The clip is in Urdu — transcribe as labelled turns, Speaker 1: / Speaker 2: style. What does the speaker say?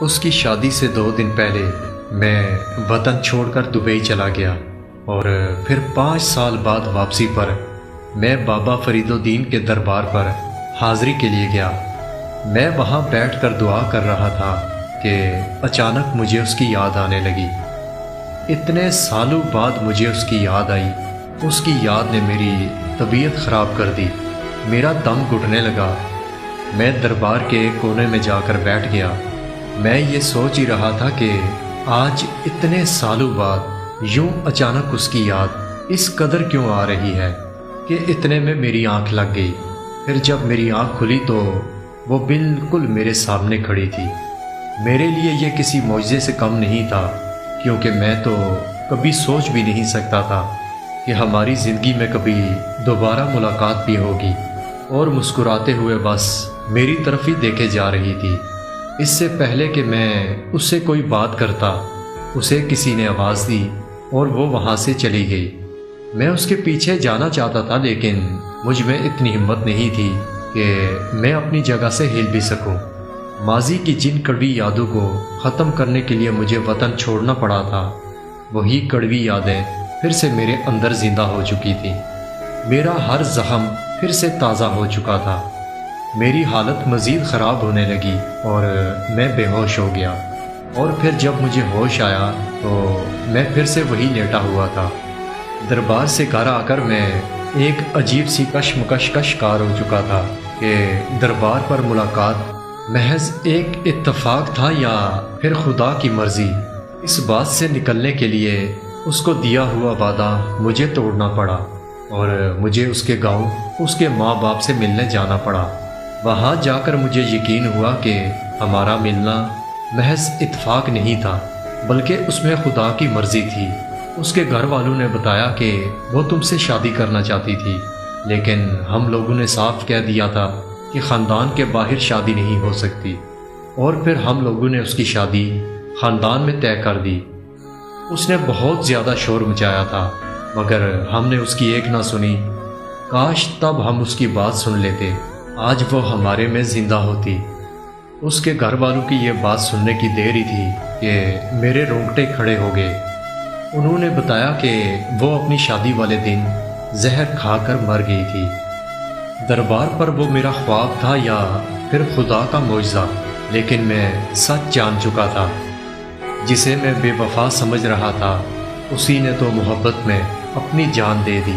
Speaker 1: اس کی شادی سے 2 دن پہلے میں وطن چھوڑ کر دبئی چلا گیا اور پھر 5 سال بعد واپسی پر میں بابا فرید الدین کے دربار پر حاضری کے لیے گیا۔ میں وہاں بیٹھ کر دعا کر رہا تھا کہ اچانک مجھے اس کی یاد آنے لگی۔ اتنے سالوں بعد مجھے اس کی یاد آئی۔ اس کی یاد نے میری طبیعت خراب کر دی، میرا دم گھٹنے لگا۔ میں دربار کے ایک کونے میں جا کر بیٹھ گیا۔ میں یہ سوچ ہی رہا تھا کہ آج اتنے سالوں بعد یوں اچانک اس کی یاد اس قدر کیوں آ رہی ہے کہ اتنے میں میری آنکھ لگ گئی۔ پھر جب میری آنکھ کھلی تو وہ بالکل میرے سامنے کھڑی تھی۔ میرے لیے یہ کسی معجزے سے کم نہیں تھا، کیونکہ میں تو کبھی سوچ بھی نہیں سکتا تھا کہ ہماری زندگی میں کبھی دوبارہ ملاقات بھی ہوگی، اور مسکراتے ہوئے بس میری طرف ہی دیکھے جا رہی تھی۔ اس سے پہلے کہ میں اس سے کوئی بات کرتا، اسے کسی نے آواز دی اور وہ وہاں سے چلی گئی۔ میں اس کے پیچھے جانا چاہتا تھا، لیکن مجھ میں اتنی ہمت نہیں تھی کہ میں اپنی جگہ سے ہل بھی سکوں۔ ماضی کی جن کڑوی یادوں کو ختم کرنے کے لیے مجھے وطن چھوڑنا پڑا تھا، وہی کڑوی یادیں پھر سے میرے اندر زندہ ہو چکی تھیں۔ میرا ہر زخم پھر سے تازہ ہو چکا تھا۔ میری حالت مزید خراب ہونے لگی اور میں بے ہوش ہو گیا، اور پھر جب مجھے ہوش آیا تو میں پھر سے وہی لیٹا ہوا تھا۔ دربار سے گھر آ کر میں ایک عجیب سی کشمکش کا شکار ہو چکا تھا کہ دربار پر ملاقات محض ایک اتفاق تھا یا پھر خدا کی مرضی۔ اس بات سے نکلنے کے لیے اس کو دیا ہوا وعدہ مجھے توڑنا پڑا، اور مجھے اس کے گاؤں اس کے ماں باپ سے ملنے جانا پڑا۔ وہاں جا کر مجھے یقین ہوا کہ ہمارا ملنا محض اتفاق نہیں تھا، بلکہ اس میں خدا کی مرضی تھی۔ اس کے گھر والوں نے بتایا کہ وہ تم سے شادی کرنا چاہتی تھی، لیکن ہم لوگوں نے صاف کہہ دیا تھا کہ خاندان کے باہر شادی نہیں ہو سکتی، اور پھر ہم لوگوں نے اس کی شادی خاندان میں طے کر دی۔ اس نے بہت زیادہ شور مچایا تھا، مگر ہم نے اس کی ایک نہ سنی۔ کاش تب ہم اس کی بات سن لیتے، آج وہ ہمارے میں زندہ ہوتی۔ اس کے گھر والوں کی یہ بات سننے کی دیر ہی تھی کہ میرے رونگٹے کھڑے ہو گئے۔ انہوں نے بتایا کہ وہ اپنی شادی والے دن زہر کھا کر مر گئی تھی۔ دربار پر وہ میرا خواب تھا یا پھر خدا کا معجزہ، لیکن میں سچ جان چکا تھا۔ جسے میں بے وفا سمجھ رہا تھا، اسی نے تو محبت میں اپنی جان دے دی۔